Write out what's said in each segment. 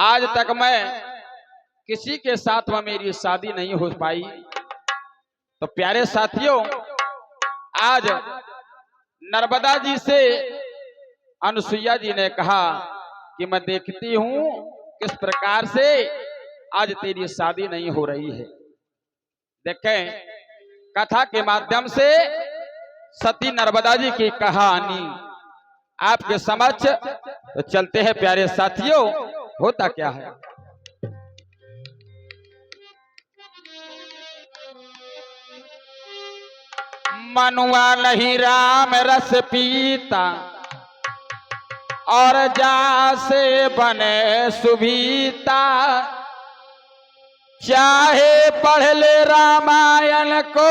आज तक मैं किसी के साथ में मेरी शादी नहीं हो पाई। तो प्यारे साथियों, आज नर्मदा जी से अनुसुईया जी ने कहा कि मैं देखती हूं किस प्रकार से आज तेरी शादी नहीं हो रही है। देखें, कथा के माध्यम से सती नर्मदा जी की कहानी आपके समक्ष तो चलते हैं। प्यारे साथियों, होता क्या है, मनुआ नहीं राम रस पीता और जासे बने सुभीता। चाहे पढ़ ले रामायण को,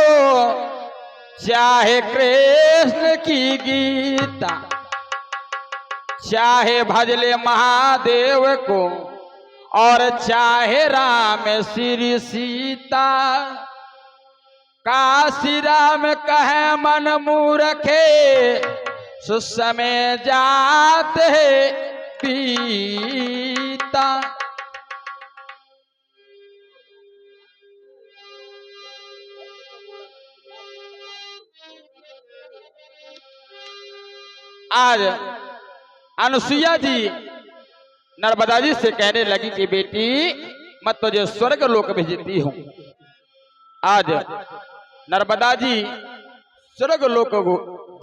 चाहे कृष्ण की गीता, चाहे भज ले महादेव को और चाहे राम श्री सीता। काशी राम कहे मन मूरखे, सुसमय जात है पीता। आज अनुसुईया जी नर्मदा जी से कहने लगी कि बेटी, मैं तुझे स्वर्ग लोक भेजती हूं। आज नर्मदा जी स्वर्ग लोक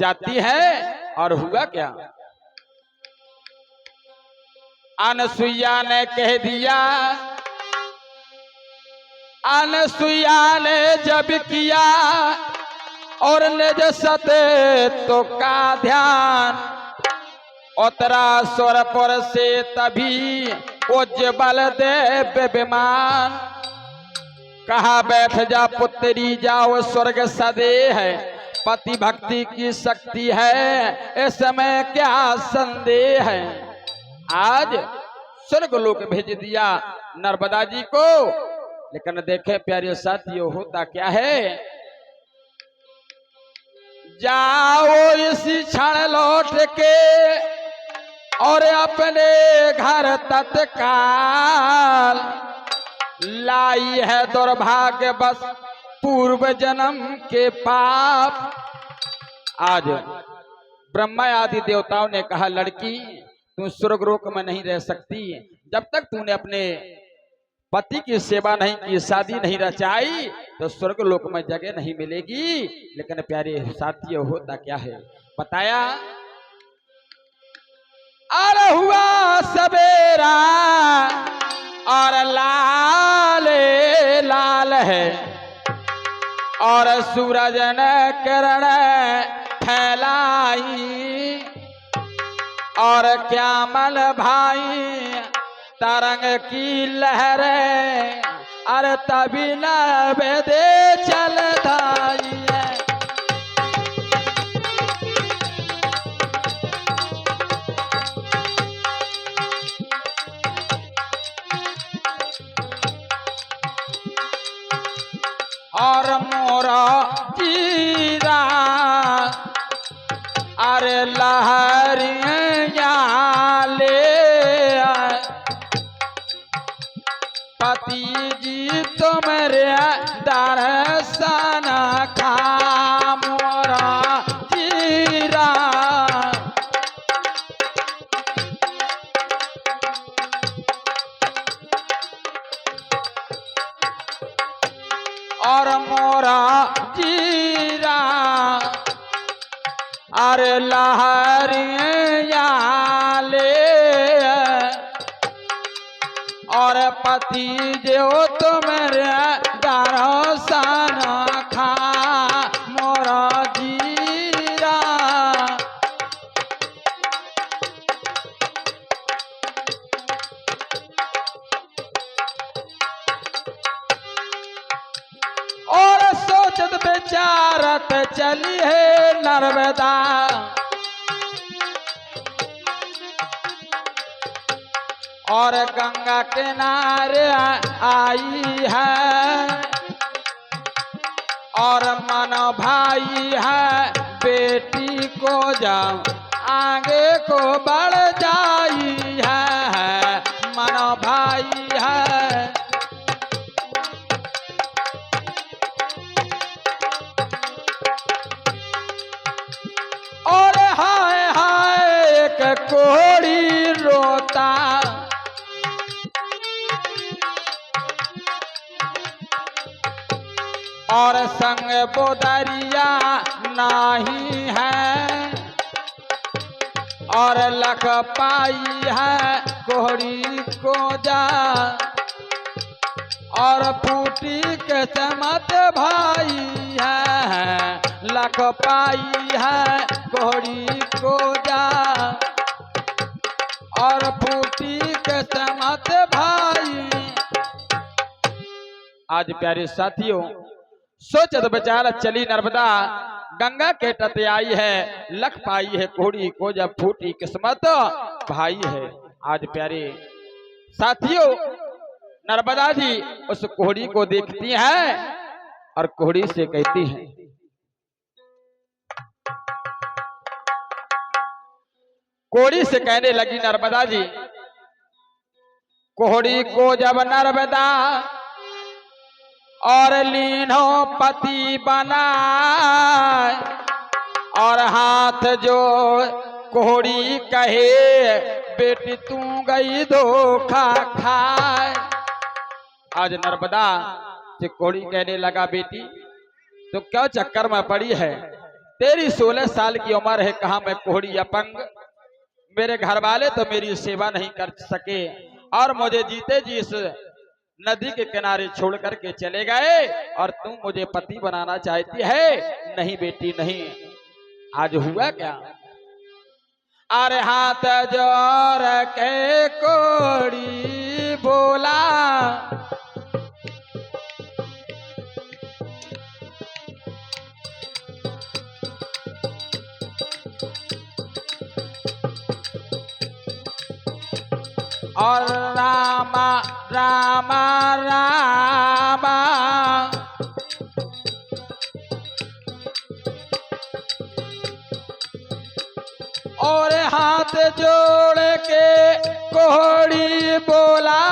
जाती है और हुआ क्या, अनुसुईया ने कह दिया। अनुसुईया ने जब किया और निज सत्य तो का ध्यान, उतरा स्वर पर से तभी उज्ज्वल देव विमान। कहा बैठ जा पुत्री, जाओ स्वर्ग सदे है, पति भक्ति की शक्ति है, इस समय क्या संदेह है। आज स्वर्ग लोक भेज दिया नर्मदा जी को। लेकिन देखे प्यारे साथियों, होता क्या है, जाओ इसी क्षण लौट के और अपने घर तत्काल। लाई है दुर्भाग्य बस पूर्व जन्म के पाप। आज ब्रह्मा आदि देवताओं ने कहा, लड़की तू स्वर्ग लोक में नहीं रह सकती जब तक तूने अपने पति की सेवा नहीं की, शादी नहीं रचाई, तो स्वर्ग लोक में जगह नहीं मिलेगी। लेकिन प्यारे साथियों, होता क्या है, बताया। अरे हुआ सवेरा और लाल लाल है और सूरज ने किरण फैलाई और क्या मल भाई तरंग की लहरें। अरे तभी न बेदे चल धाई है। और मोरा जीरा अरे लहरिया ले, पति जी तुम्हारे दर्शन खा। मोरा जीरा और मोरा जीरा अरे लहरिया ले, और पति जो तुम्हारे दर्शन खा। मोरा जीरा और सोचत बेचारत चली है नर्मदा। और गंगा किनारे आई है और मन भाई है, बेटी को जाओ आगे को बढ़ जाई है। नर्मदा। और संग बोदरिया नाही है, और लख पाई है कोहड़ी को जा। और फूटी के समत भाई है, लख पाई है कोहड़ी को जा। और फूटी के समत भाई। आज प्यारे साथियों, सोचत बेचारा चली नर्मदा, गंगा के तट आई है, लख पाई है कोहड़ी को जब फूटी किस्मत भाई है। आज प्यारे साथियों, नर्मदा जी उस कोहड़ी को देखती हैं और कोहड़ी से कहती हैं, कोहड़ी से कहने लगी नर्मदा जी, कोहड़ी को जब नर्मदा और लीनो पति बनाए। और हाथ जोड़ कोहड़ी कहे, बेटी तू गई धोखा खाए। आज नर्मदा से कोहड़ी कहने लगा, बेटी तो क्या चक्कर में पड़ी है? तेरी 16 साल की उम्र है, कहा मैं कोहड़ी अपंग, मेरे घर वाले तो मेरी सेवा नहीं कर सके और मुझे जीते जी इस नदी के किनारे छोड़ करके चले गए, और तुम मुझे पति बनाना चाहती है? नहीं बेटी नहीं। आज हुआ क्या? अरे हाथ जोड़ के कोहड़ी बोला, और रामा रामा रामा। और हाथ जोड़ के कोहड़ी बोला,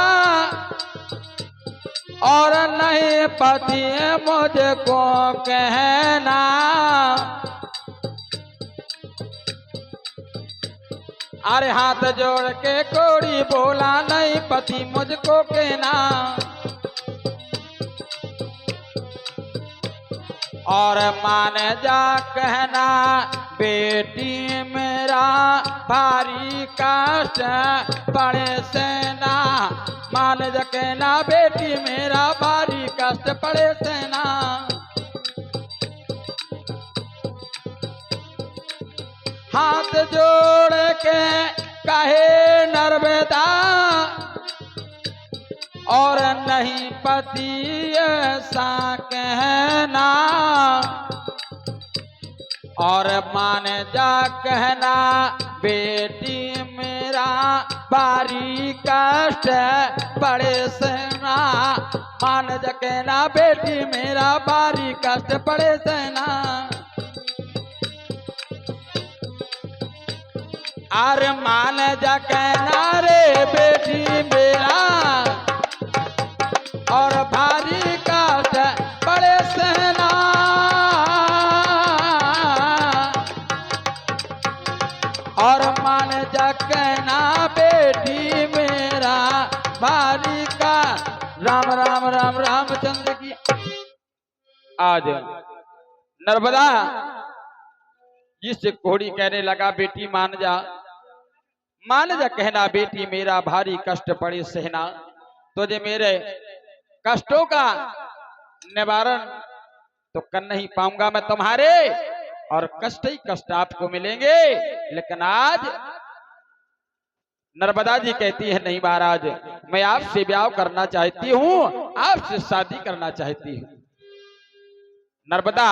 और नहीं पति मुझको कहना। अरे हाथ जोड़ के कोहड़ी बोला, नहीं पति मुझको कहना। और मान जा कहना, बेटी मेरा भारी कष्ट पड़े सेना। मान जा कहना, बेटी मेरा भारी कष्ट पड़े सेना। हाथ जोड़ के कहे नर्मदा, और नहीं पति ऐसा कहना। और मान जा कहना, बेटी मेरा भारी कष्ट पड़े सेना। मान जा कहना, बेटी मेरा भारी कष्ट पड़े सेना। अरे मान जा कहना रे बेटी मेरा, और भारी कष्ट पड़े सहना। और मान जा कहना, बेटी मेरा भारी का। राम राम राम रामचंद्र की। आज नर्मदा जिससे कोहड़ी कहने लगा, बेटी मान जा कहना, बेटी मेरा भारी कष्ट पड़े सहना। तुझे मेरे कष्टों का निवारण तो कर नहीं पाऊंगा मैं तुम्हारे, और कष्ट ही कष्ट आपको मिलेंगे। लेकिन आज नर्मदा जी कहती है, नहीं महाराज, मैं आपसे ब्याह करना चाहती हूँ, आपसे शादी करना चाहती हूँ। नर्मदा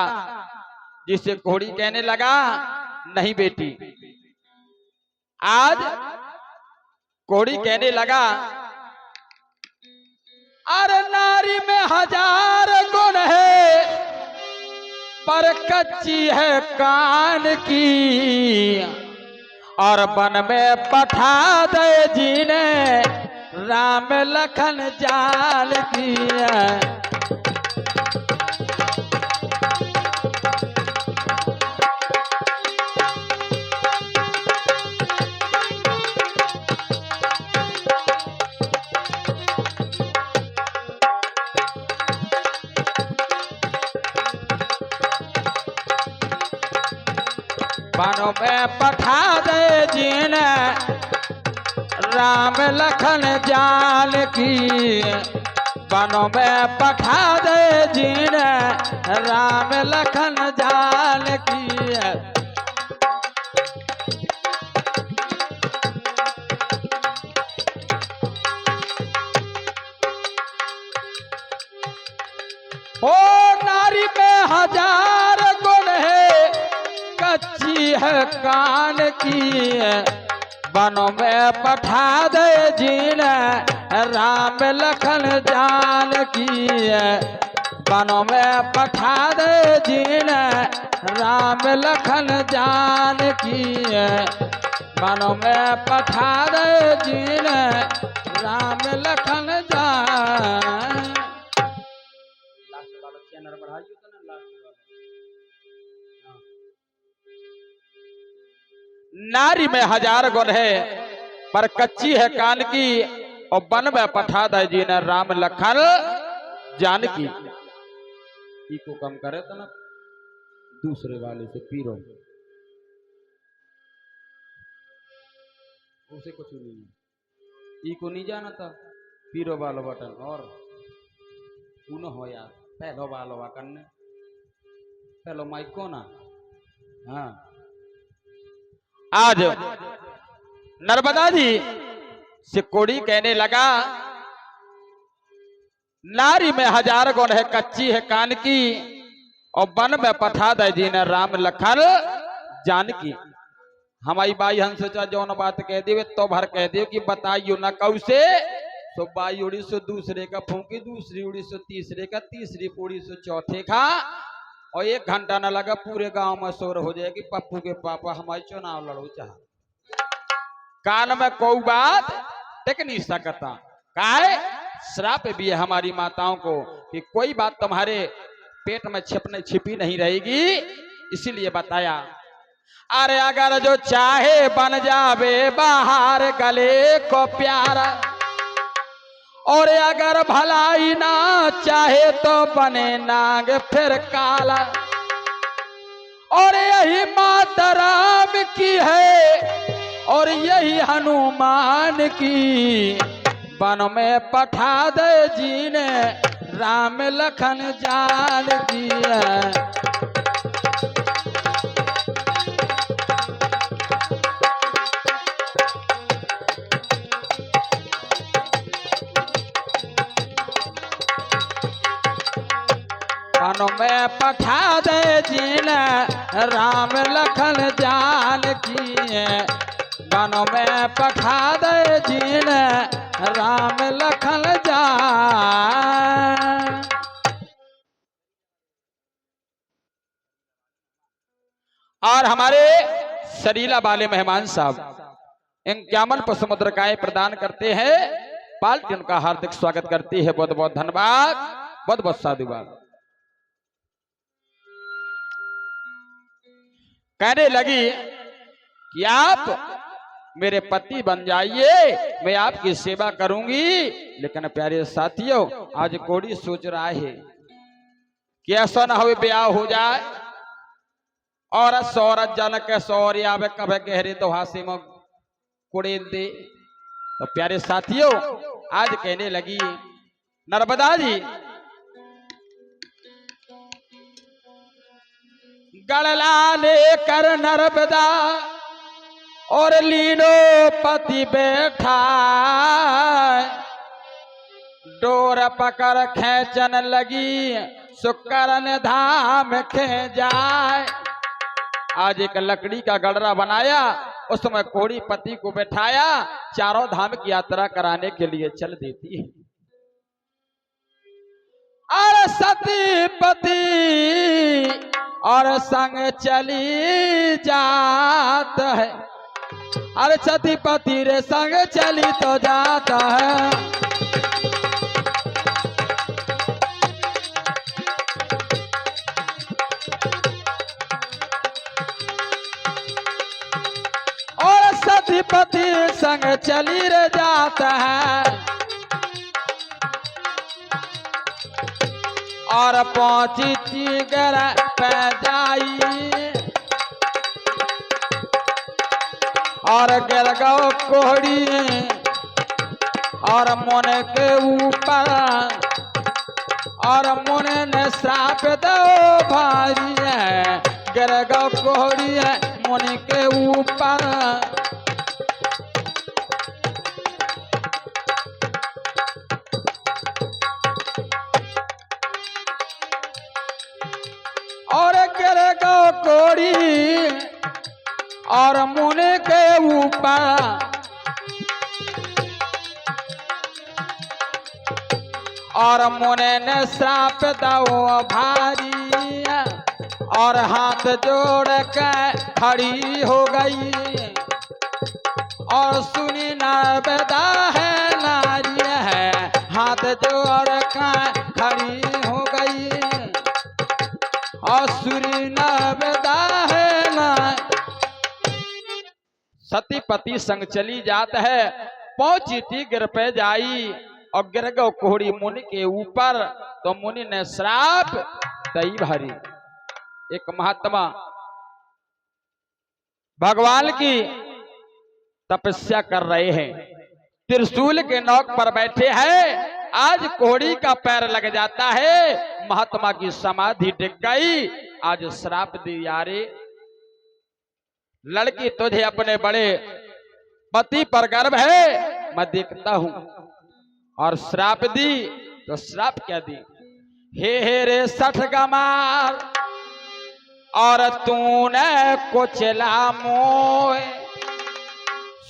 जिससे कोहड़ी कहने लगा, नहीं बेटी। आज कोहड़ी कहने लगा, अरे नारी में 1000 गुण है, पर कच्ची है कान की। और वन में पठा दे जीने, राम लखन जाल की। बनों में पठा दे जीने राम लखन जान की, बनों में पठा दे जीने राम लखन जान की। ओ नारी में हजार गुण है, कच्ची है कान की, बनों में पठा दे जीने राम लखन जान की, बनों में पठा दे जीने राम लखन जान की, बनों में पठा दे जीने राम लखन जान। नारी में हजार गुण है पर कच्ची है कान की, और बन में पठा दे जी ने राम लखन जान की। को कम करे तो ना दूसरे वाले से पीरो, उसे कुछ नहीं है। को नहीं जाना था पीरो वालो बटन और उन्हों हो यार पहलो वालो करने पहलो माइक को ना। हाँ आज नर्मदा जी से कोड़ी कहने लगा, नारी में हजार गुण है, कच्ची है कान की, और बन में पठा दे जी ने राम लखन जान की। हमारी बाई हंस जौन बात कह दी तो भर कह दियो कि बताइयो न कौ से, तो बाई उड़ी सो दूसरे का फूंकी, दूसरी उड़ी सो तीसरे का, तीसरी उड़ी सो चौथे का, और 1 घंटा न लगा पूरे गांव में शोर हो जाएगी पप्पू के पापा हमारे चुनाव लड़ो चाह। कान में कोई बात टिक नहीं सकता, काहे श्राप भी है हमारी माताओं को कि कोई बात तुम्हारे पेट में छिपी नहीं रहेगी, इसीलिए बताया। अरे अगर जो चाहे बन जावे बाहर गले को प्यारा, और अगर भलाई ना चाहे तो बने नाग फिर काला, और यही माता राम की है और यही हनुमान की, वन में पठा दे जीने राम लखन जान की। वन में पठा दे जीने राम लखन जान की, वन में पठा दे जीने राम लखन जान। और हमारे सरीला वाले मेहमान साहब 51 पुष्प काय प्रदान करते हैं, पार्टी उनका हार्दिक स्वागत करती है। बहुत बहुत धन्यवाद, बहुत बहुत साधुवाद। कहने लगी कि आप मेरे पति बन जाइए, मैं आपकी सेवा करूंगी। लेकिन प्यारे साथियों, आज कोड़ी सोच रहा है कि ऐसा ना हो ब्याह हो जाए और सौरत जन के सौर आवे कभी गहरे दोहासे में कुड़ेल दे। तो प्यारे साथियों, आज कहने लगी नर्मदा जी, गड़ला लेकर नर्मदा और लीनो पति बैठा, डोर पकड़ खेचन लगी सुकरन धाम खे जाए। आज एक लकड़ी का गड़रा बनाया, उसमें कोड़ी पति को बैठाया, चारों धाम की यात्रा कराने के लिए चल देती है। अरे सती पति और संग चली जात है, अरे सती पति रे संग चली तो जाता है। और सती पति संग चली रे जाता है, और पहुंची चिगर पे जाई, और गिर गो कोहड़ी और मुन के ऊपर और मुन ने श्राप दो भारी है गिर गो कोहड़ी है मुन के ऊपर और गिर गो कोहड़ी और मुन के ऊपर और मुने ने श्राप दो भारी और हाथ जोड़ के खड़ी हो गई और सुनी नर्मदा है नारी है हाथ जोड़ के खड़ी हो गई और सुनी नर्मदा है नारी सती पति संग चली जात है पहुंची थी गिर पे जाई और गिर गो कोहड़ी मुनि के ऊपर तो मुनि ने श्राप दई भरी। एक महात्मा भगवान की तपस्या कर रहे हैं त्रिशूल के नौक पर बैठे हैं आज कोहड़ी का पैर लग जाता है महात्मा की समाधि डिग गई आज श्राप दी यारे लड़की तुझे अपने बड़े पति पर गर्व है मैं देखता हूं और श्राप दी तो श्राप क्या दी हे रे 60 गमार और तूने कुचला मोए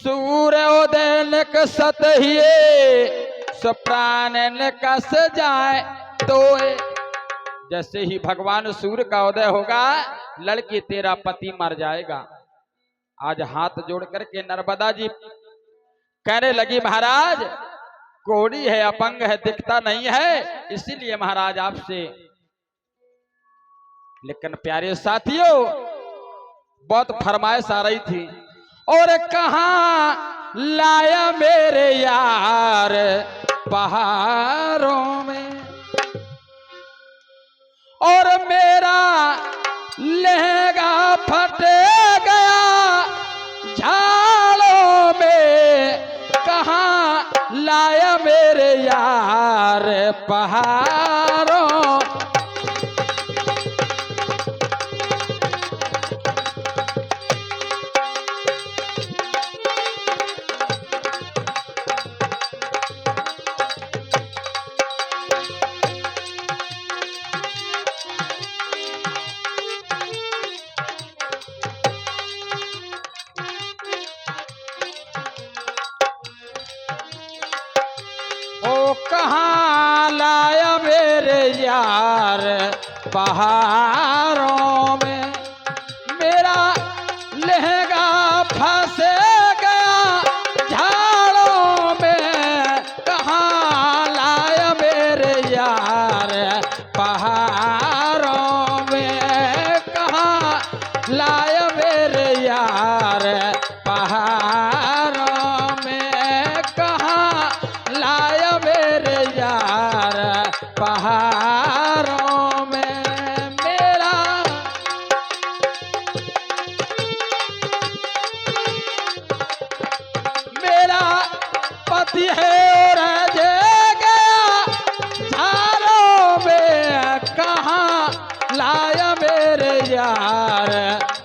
सूर्य उदय निकसत हिए प्राण निकस जाए तो जैसे ही भगवान सूर्य का उदय होगा लड़की तेरा पति मर जाएगा। आज हाथ जोड़ करके नर्मदा जी कहने लगी महाराज कोहड़ी है अपंग है दिखता नहीं है इसीलिए महाराज आपसे लेकिन प्यारे साथियों बहुत फरमाइश आ रही थी और कहाँ लाया मेरे यार पहाड़ों में और मेरा लहंगा फट गया झाड़ों में कहाँ लाया मेरे यार पहाड़ों कहाँ लाया मेरे यार पहाड़ों में मेरा लहंगा फंस गया झाड़ों में कहाँ लाया मेरे यार पहाड़ों में कहाँ लाया मेरे यार पहाड़ों में कहाँ लाया मेरे यार पहाड़ों में मेरा मेरा पति है रह गया झाड़ों में कहाँ लाया मेरे यार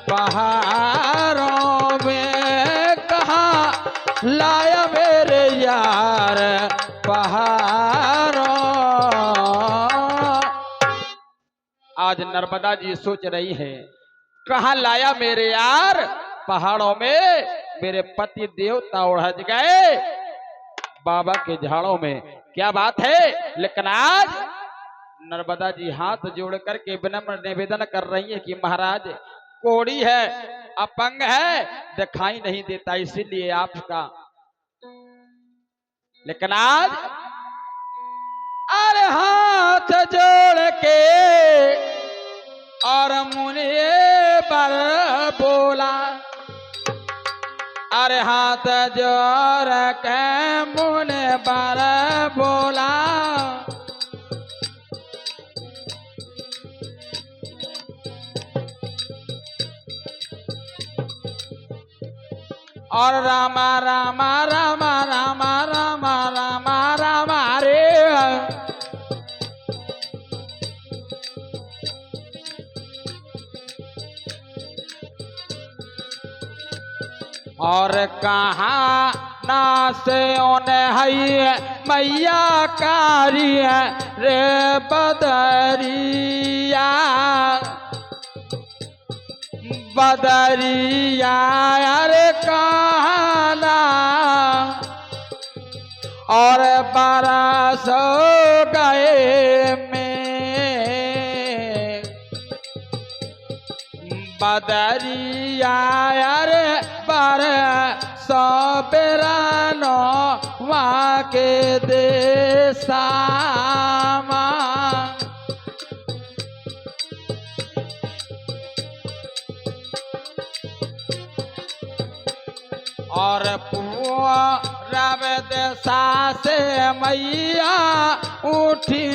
पहाड़ों में कहाँ लाया मेरे यार पहाड़ों। आज नर्मदा जी सोच रही है कहाँ लाया मेरे यार पहाड़ों में मेरे पति देवता उड़ज गए बाबा के झाड़ों में क्या बात है। लेकिन आज नर्मदा जी हाथ जोड़ करके विनम्र निवेदन कर रही है कि महाराज कोहड़ी है अपंग है दिखाई नहीं देता इसीलिए आपका लेकिन आज अरे हाथ जोड़ के और मुने पर बोला अरे हाथ जोड़ के मुने पर बोला और रामा रामा रामा रामा रामा रामा रामा रे। और कहाँ ना से है मैया कारी रे बदरिया बदरिया अरे कहना और 1200 गए में बदरिया अरे 1200 बेरानो वहाँ के देसामा और पूरब दिशा से मैया उठी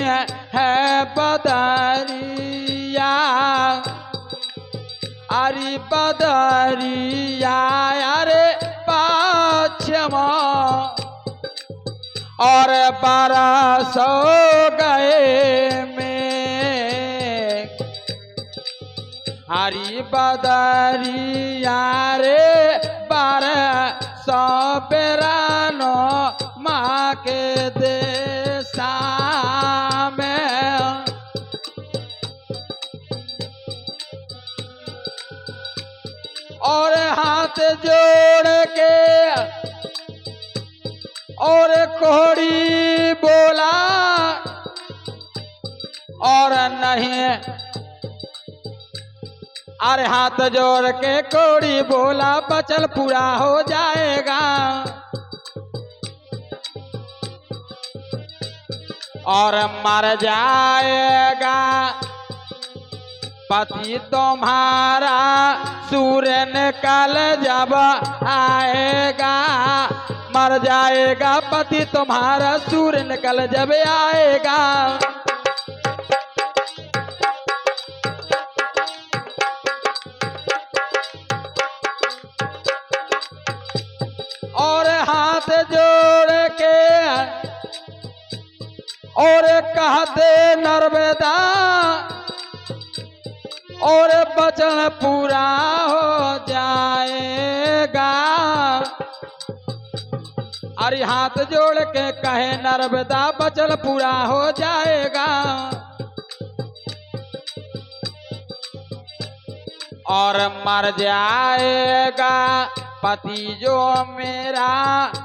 है बदरिया अरे बदरिया अरे पश्चिमा और 1200 गए में हरी बदरिया रे 1200 बेरानो माँ के देशा में और हाथ जोड़ के और कोड़ी बोला और नहीं अरे हाथ जोड़ के कोड़ी बोला बचल पूरा हो जाएगा और मर जाएगा पति तुम्हारा सूर्य निकल जब आएगा मर जाएगा पति तुम्हारा सूर्य निकल जब आएगा और हाथ जोड़ के और कहते नर्मदा और बचन पूरा हो जाएगा अरे हाथ जोड़ के कहे नर्मदा बचन पूरा हो जाएगा और मर जाएगा पति जो मेरा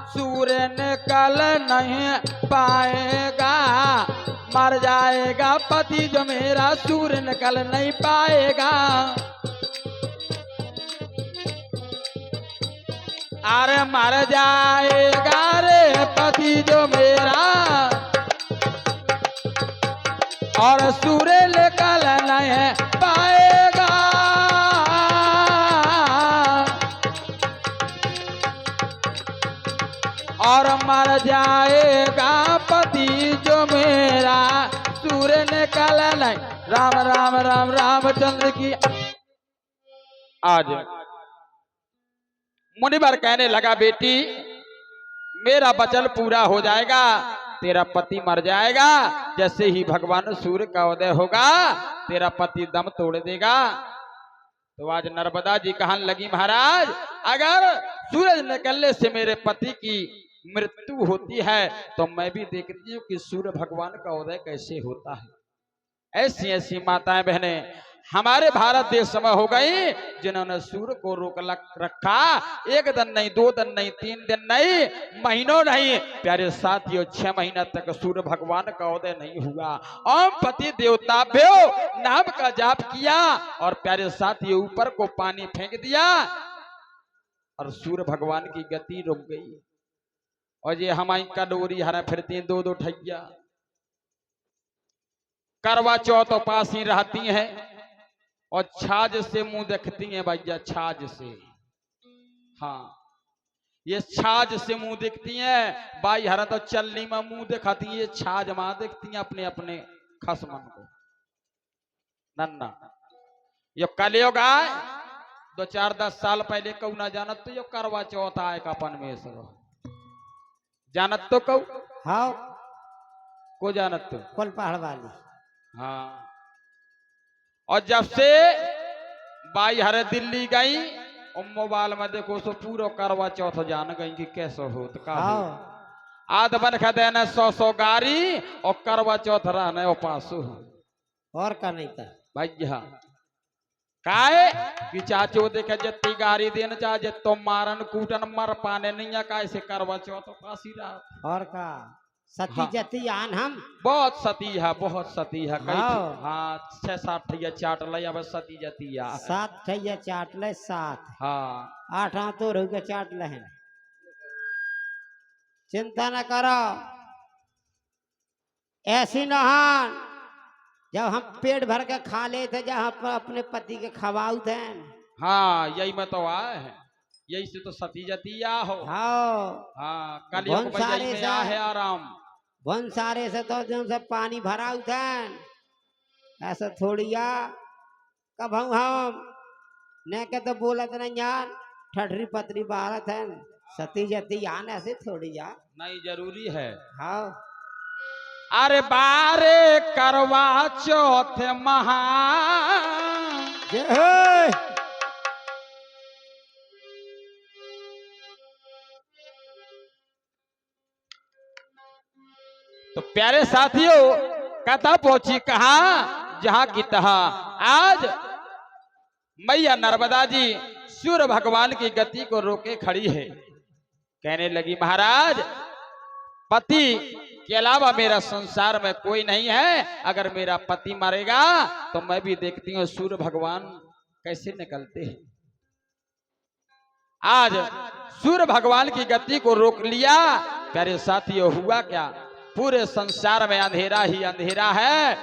सूर्य निकल नहीं पाएगा मर जाएगा पति जो मेरा सूर्य निकल नहीं पाएगा अरे मर जाएगा रे पति जो मेरा और सूर्य निकल नहीं पाएगा और मर जाएगा पति जो मेरा सूर्य निकल नहीं। राम राम राम रामचंद्र की। आज मुनिवर कहने लगा बेटी मेरा वचन पूरा हो जाएगा तेरा पति मर जाएगा जैसे ही भगवान सूर्य का उदय होगा तेरा पति दम तोड़ देगा। तो आज नर्मदा जी कहने लगी महाराज अगर सूरज निकलने से मेरे पति की मृत्यु होती है तो मैं भी देखती हूँ कि सूर्य भगवान का उदय कैसे होता है। ऐसी ऐसी माताएं बहनें हमारे भारत देश में हो गई जिन्होंने सूर्य को रोक रखा। एक दिन नहीं 2 दिन नहीं 3 दिन नहीं महीनों नहीं प्यारे साथियों 6 महीना तक सूर्य भगवान का उदय नहीं हुआ। ओम पति देवताभ्यो नाम का जाप किया और प्यारे साथियों ऊपर को पानी फेंक दिया और सूर्य भगवान की गति रुक गई। और ये हमारी कटोरी हरा फिरती हैं 2-2 ठैया करवा चौथ पास ही रहती हैं और छाज से मुंह देखती हैं भैया छाज से। हाँ ये छाज से मुंह देखती हैं भाई हरा तो चलनी में मुंह दिखाती है ये छाज मां देखती हैं अपने अपने खसमन को नन्ना। ये कलयुग आए 2-4-10 साल पहले कहू ना जानत तो यो करवा चौथ आए का अपन में सो जानत तो कहू हाँ को जानत तो कोल पहाड़ वाली। हाँ और जब से बाई हरे दिल्ली गई और मोबाइल में देखो सो पूरा करवा चौथ जान गई कि कैसे हो तो का हाँ आध बन खा देना 100 गाड़ी और करवा चौथ रहने और पासो और का नहीं था भाई हाँ काहे कि चाचो देखे जितनी गाड़ी देना चाहे जितो मारन कूटन मर पाने नहीं है कैसे करवा चौथ पासी रात और का सती हाँ। जती आन हम बहुत सती है बहुत सती है कई हाँ। हाँ 6-7 ठैया चाट लिया बस सती जती है 7 ठैया चाट ले 7 हाँ 8 तो रह के चाट ले चिंता न करो ऐसी नहान जब हम पेट भर के खा ले थे जब हम अपने पति के खवाऊ थे हाँ यही में तो आए हैं यही से तो सती जतिया हो हाँ हाँ कलयुग में यही में आ है आराम वन सारे से तो जो से पानी भरा थे ऐसा थोड़िया कब हम ने के तो बोलत नहीं यार ठठरी पतरी भारत है सती जती आन ऐसे थोड़िया नहीं जरूरी है हाँ अरे बारे करवा चौथ महा तो प्यारे साथियों कथा पहुंची कहा जहां की तहा आज मैया नर्मदा जी सूर्य भगवान की गति को रोके खड़ी है कहने लगी महाराज पति के अलावा मेरा संसार में कोई नहीं है अगर मेरा पति मरेगा तो मैं भी देखती हूँ सूर्य भगवान कैसे निकलते हैं आज सूर्य भगवान की गति को रोक लिया प्यारे साथियों हुआ क्या पूरे संसार में अंधेरा ही अंधेरा है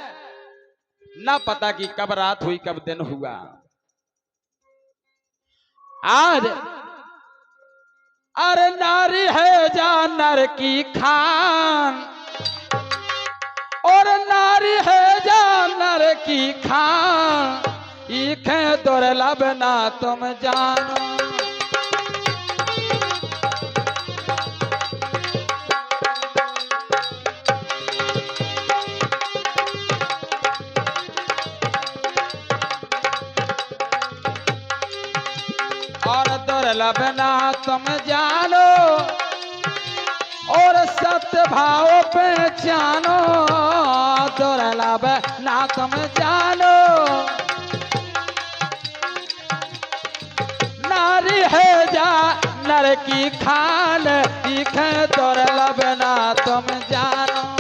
ना पता कि कब रात हुई कब दिन हुआ आज अरे नारी है जानर की खान और नारी है जानर की खान इखे दुर्लभ ना तुम जानो और दुर्लभ ना तुम जानो और सत्य भाव पहचानो दुर्लभ ना तुम जानो नारी है जा नर की खान इखे दुर्लभ ना तुम जानो